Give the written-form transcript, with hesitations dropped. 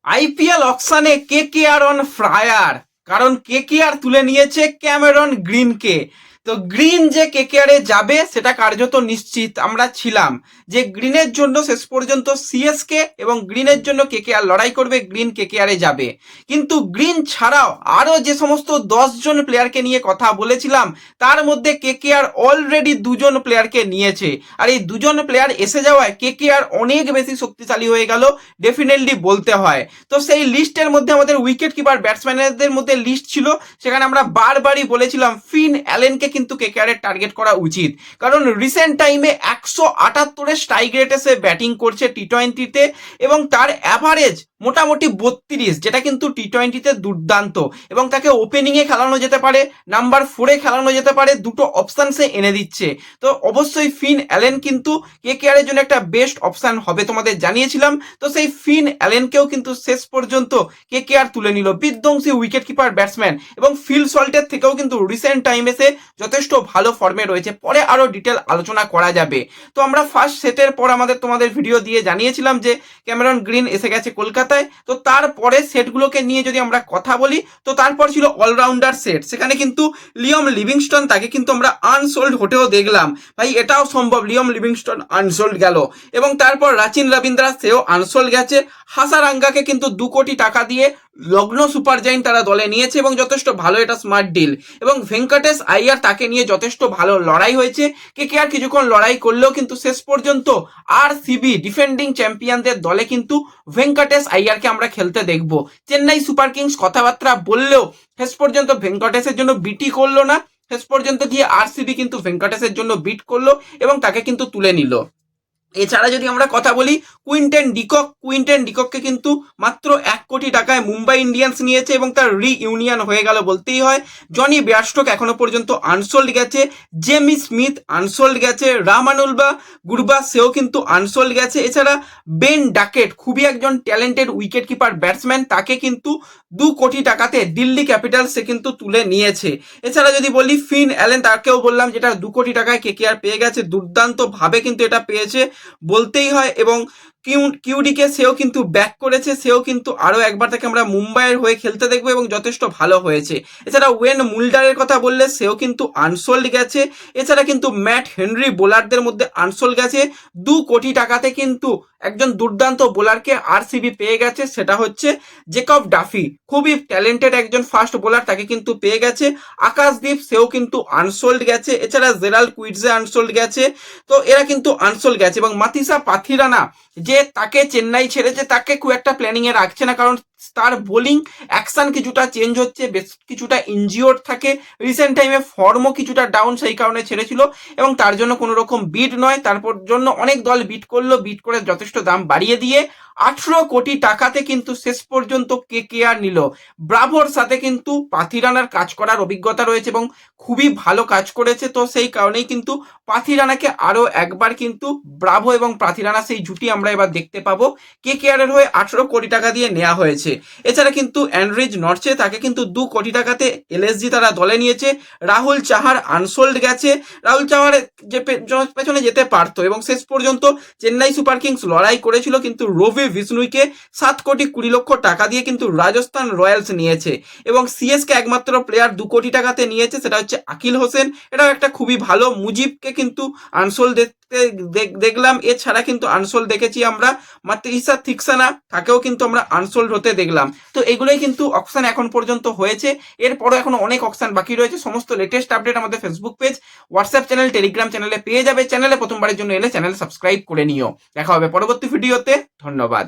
IPL অকশনে KKR on fire, কারণ KKR তুলে নিয়েছে ক্যামেরন গ্রিনকে। তো গ্রিন যে কেকেআর এ যাবে সেটা কার্যত নিশ্চিত আমরা ছিলাম যে গ্রিনের জন্য শেষ পর্যন্ত সিএসকে এবং গ্রিনের জন্য কেকেআর লড়াই করবে, গ্রিন কেকেআর এ যাবে। কিন্তু গ্রিন ছাড়াও আরো যে সমস্ত 10 জন প্লেয়ারকে নিয়ে কথা বলেছিলাম তার মধ্যে কেকেআর অলরেডি 2জন প্লেয়ারকে নিয়েছে। আর এই 2জন প্লেয়ার এসে যাওয়ায় কেকেআর অনেক বেশি শক্তিশালী হয়ে গেল, ডেফিনেটলি বলতে হয়। তো সেই লিস্টের মধ্যে আমাদের উইকেট কিপার ব্যাটসম্যানদের মধ্যে লিস্ট ছিল, সেখানে আমরা বারবারই বলেছিলাম ফিন অ্যালেনকে কিন্তু কেকেআর এর টার্গেট করা উচিত, কারণ রিসেন্ট টাইমে 178 স্ট্রাইক রেটে সে ব্যাটিং করছে টি20তে এবং তার অ্যাভারেজ মোটামুটি 32, যেটা কিন্তু টি20তে দুর্দান্ত। এবং তাকে ওপেনিংয়ে খেলানো যেতে পারে, নাম্বার 4-এ খেলানো যেতে পারে, দুটো অপশন সে এনে দিচ্ছে। তো অবশ্যই ফিন অ্যালেন কিন্তু কেকেআর এর জন্য একটা বেস্ট অপশন হবে, তোমাদের জানিয়েছিলাম। তো সেই ফিন অ্যালেনকেও কিন্তু শেষ পর্যন্ত কেকেআর তুলে নিল, বিধ্বংসী উইকেট কিপার ব্যাটসম্যান। এবং ফিল সল্টের থেকেও কিন্তু রিসেন্ট টাইমে সে যথেষ্ট ভালো ফর্মে রয়েছে, পরে আরো ডিটেল আলোচনা করা যাবে। তো আমরা ফার্স্ট সেটের পর তোমাদের ভিডিও দিয়ে জানিয়েছিলাম যে ক্যামেরন গ্রিন এসে গেছে কলকাতায়। তো তারপরে সেটগুলোকে নিয়ে যদি আমরা কথা বলি, তো তারপর ছিল অলরাউন্ডার সেট, সেখানে কিন্তু লিয়ম লিভিংস্টন, তাকে কিন্তু আমরা আনসোল্ড হতেও দেখলাম। ভাই এটাও সম্ভব, লিয়ম লিভিংস্টন আনসোল্ড গেল। এবং তারপর রাচিন রবীন্দ্রা, সেও আনসোল্ড গেছে। হাসারাঙ্গাকে কিন্তু 2 কোটি টাকা দিয়ে লগ্নো সুপার জায়েন্ট তারা দলে নিয়েছে এবং যথেষ্ট ভালো, এটা স্মার্ট ডিল। এবং ভেঙ্কটেশ আইয়ার, তাকে নিয়ে যথেষ্ট ভালো লড়াই হয়েছে। কেকেআর কিছুক্ষণ লড়াই করলেও কিন্তু শেষ পর্যন্ত আরসিবি ডিফেন্ডিং চ্যাম্পিয়নদের দলে কিন্তু ভেঙ্কটেশ আইয়ারকে আমরা খেলতে দেখব। চেন্নাই সুপার কিংস কথাবার্তা বললেও শেষ পর্যন্ত ভেঙ্কটেশের জন্য বিটি করলো না, শেষ পর্যন্ত গিয়ে আরসিবি কিন্তু ভেঙ্কটেশের জন্য বিট করলো এবং তাকে কিন্তু তুলে নিল। এছাড়া যদি আমরা কথা বলি কুইন্টেন ডিকককে কিন্তু মাত্র 1 কোটি টাকায় মুম্বাই ইন্ডিয়ান্স নিয়েছে এবং তার রিইউনিয়ন হয়ে গেল বলতেই হয়। জনি বেয়ারস্টোক এখনো পর্যন্ত আনসোল্ড গেছে, জেমি স্মিথ আনসোল্ড গেছে, রামানুলবা গুরবা সেও কিন্তু আনসোল্ড গেছে। এছাড়া বেন ডাকেট, খুবই একজন ট্যালেন্টেড উইকেট কিপার ব্যাটসম্যান, তাকে কিন্তু 2 কোটি টাকাতে দিল্লি ক্যাপিটালস সে কিন্তু তুলে নিয়েছে। এছাড়া যদি বলি ফিন অ্যালেন, তাকেও বললাম যেটা 2 কোটি টাকায় কেকেআর পেয়ে গেছে, দুর্দান্ত ভাবে কিন্তু এটা পেয়েছে বলতেই হয়। এবং কিউডিকে সেও কিন্তু ব্যাক করেছে, সেও কিন্তু আরো একবার তাকে আমরা মুম্বাইয়ের হয়ে খেলতে দেখবো এবং যথেষ্ট ভালো হয়েছে। এছাড়া ওয়েন মুল্ডারের কথা বললে সেও কিন্তু আনসোল্ড গেছে। এছাড়া কিন্তু ম্যাট হেনরি বোলারদের মধ্যে আনসোল্ড গেছে। 2 কোটি টাকাতে কিন্তু একজন দুর্দান্ত বোলারকে আরসিবি পেয়ে গেছে, সেটা হচ্ছে জেকব ডাফি, খুবই ট্যালেন্টেড একজন ফাস্ট বোলার, তাকে কিন্তু পেয়ে গেছে। আকাশদীপ, সেও কিন্তু আনসোল্ড গেছে। এছাড়া জেরাল্ড কুইটজে আনসোল্ড গেছে। তো এরা কিন্তু আনসোল্ড গেছে। এবং মাতিসা পাথিরানা, যে তাকে চেন্নাই ছেড়েছে, তাকে খুব একটা প্ল্যানিং এ রাখছে না, কারণ তার বোলিং অ্যাকশন কিছুটা চেঞ্জ হচ্ছে, বেশ কিছুটা ইনজিওর্ড থাকে, রিসেন্ট টাইমে ফর্মও কিছুটা ডাউন, সেই কারণে ছেড়েছিল এবং তার জন্য কোনো রকম বিড নয়। তারপর জন্য অনেক দল বিট করলো, বিট করে যথেষ্ট দাম বাড়িয়ে দিয়ে 18 কোটি টাকাতে কিন্তু শেষ পর্যন্ত কেকেআর নিল। ব্রাভোর সাথে কিন্তু পাথিরানার কাজ করার অভিজ্ঞতা রয়েছে এবং খুবই ভালো কাজ করেছে। তো সেই কারণেই কিন্তু পাথিরানাকে আরো একবার কিন্তু ব্রাভো এবং পাথিরানা সেই জুটি আমরা এবার দেখতে পাবো। কেকেআর এর হয়ে 18 কোটি টাকা দিয়ে নেওয়া হয়েছে। এছাড়া কিন্তু অ্যান্ড্রিজ নর্চে, তাকে কিন্তু 2 কোটি টাকাতে এলএসজি তারা দলে নিয়েছে। রাহুল চাহার আনসোল্ড গেছে। রাহুল চাহার যে পেছনে যেতে পারতো এবং শেষ পর্যন্ত চেন্নাই সুপার কিংস লড়াই করেছিল, কিন্তু রবি বিষ্ণুইকে 7 কোটি 20 লক্ষ টাকা দিয়ে কিন্তু রাজস্থান রয়্যালস নিয়েছে। এবং সিএসকে একমাত্র প্লেয়ার 2 কোটি টাকাতে নিয়েছে, সেটা হচ্ছে আকিল হোসেন, এটাও একটা খুবই ভালো। মুজিবকে কিন্তু আনসোল্ড দেখলাম। এছাড়া কিন্তু আনসোল্ড দেখেছি আমরা মাতৃসা থিকসানা, তাকেও কিন্তু আমরা আনসোল্ড হতে দেখলাম। তো এগুলোই কিন্তু অকশন এখন পর্যন্ত হয়েছে, এরপরও এখন অনেক অকশন বাকি রয়েছে। সমস্ত লেটেস্ট আপডেট আমাদের Facebook page, WhatsApp channel, Telegram চ্যানেলে পেয়ে যাবে। চ্যানেলে প্রথমবারের জন্য এলে চ্যানেল সাবস্ক্রাইব করে নিও। দেখা হবে পরবর্তী ভিডিওতে, ধন্যবাদ।